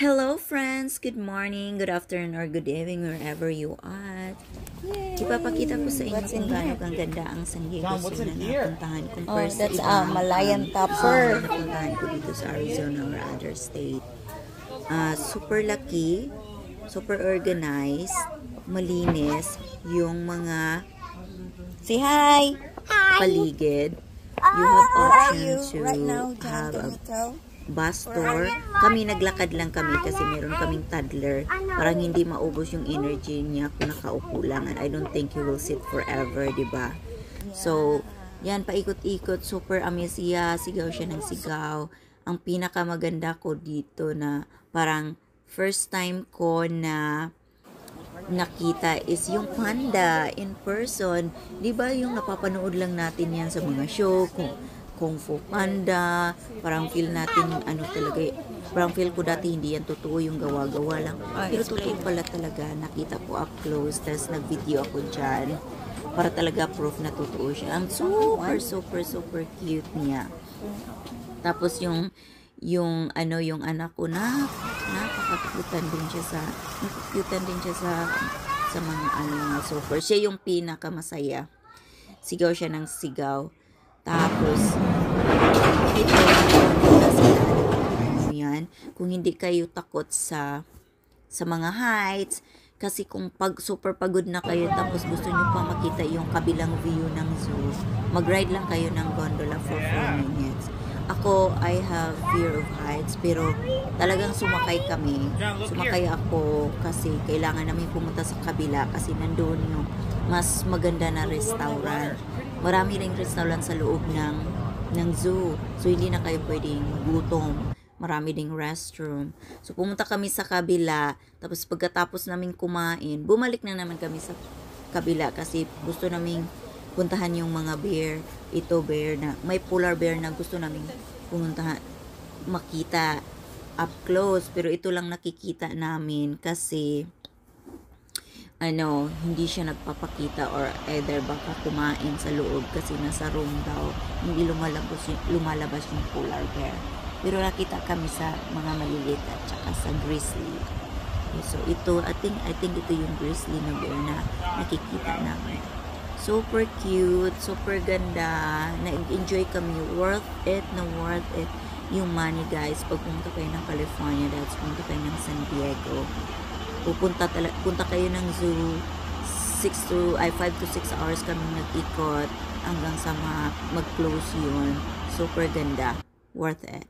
Hello friends! Good morning, good afternoon, or good evening wherever you are. Ipapakita ko sa inyo kung gaano kang ganda ang San Diego Zoo na napuntahan compared sa ibang Malayan topper. napuntahan ko dito sa Arizona or other state. Super laki, super organized, malinis yung mga Say hi! paligid. You have option to Right now, have a Hotel. bus tour. Kami naglakad lang kami kasi meron kaming toddler. Parang hindi maubos yung energy niya kung nakaupo lang. And I don't think he will sit forever, diba? So, yan, paikot-ikot. Super amaze siya. Sigaw siya ng sigaw. Ang pinakamaganda ko dito na parang first time ko na nakita is yung panda in person. Diba yung napapanood lang natin yan sa mga show, Kung Fu Panda, parang feel natin ano talaga, parang feel ko dati hindi yan totoo, yung gawa-gawa lang. Pero totoo pala talaga, nakita ko up close, tapos nag-video ako dyan para talaga proof na totoo siya. Ang super cute niya. Tapos yung anak ko na napakakutan din siya sa mga mga super. Siya yung pinakamasaya. Sigaw siya ng sigaw. Tapos, ito, yan, kung hindi kayo takot sa mga heights, kasi kung super pagod na kayo, tapos gusto nyo pa makita yung kabilang view ng zoo, mag-ride lang kayo ng gondola for 4 minutes. Ako, I have fear of heights, pero talagang sumakay kami. Sumakay ako kasi kailangan namin pumunta sa kabila kasi nandoon yung mas maganda na restaurant. Marami ring restaurant sa loob ng zoo. So, hindi na kayo pwedeng gutom. Marami ding restroom. So, pumunta kami sa kabila. Tapos, pagkatapos namin kumain, bumalik na naman kami sa kabila kasi gusto namin puntahan yung mga bear. Ito bear na, may polar bear na gusto namin pumuntahan, makita up close. Pero ito lang nakikita namin kasi hindi siya nagpapakita or either baka kumain sa loob kasi nasa room daw, hindi lumalabas yung polar bear. Pero nakita kami sa mga maliliit at saka sa grizzly. So ito, I think ito yung grizzly na bear na nakikita namin. Super cute, super ganda, nag-enjoy kami, worth it yung money guys. Pag pumunta kayo ng California, that's pumunta kayo ng San Diego, punta kayo ng zoo, 5 to 6 hours kami nag-ikot hanggang sa mag-close yun. Super ganda. Worth it.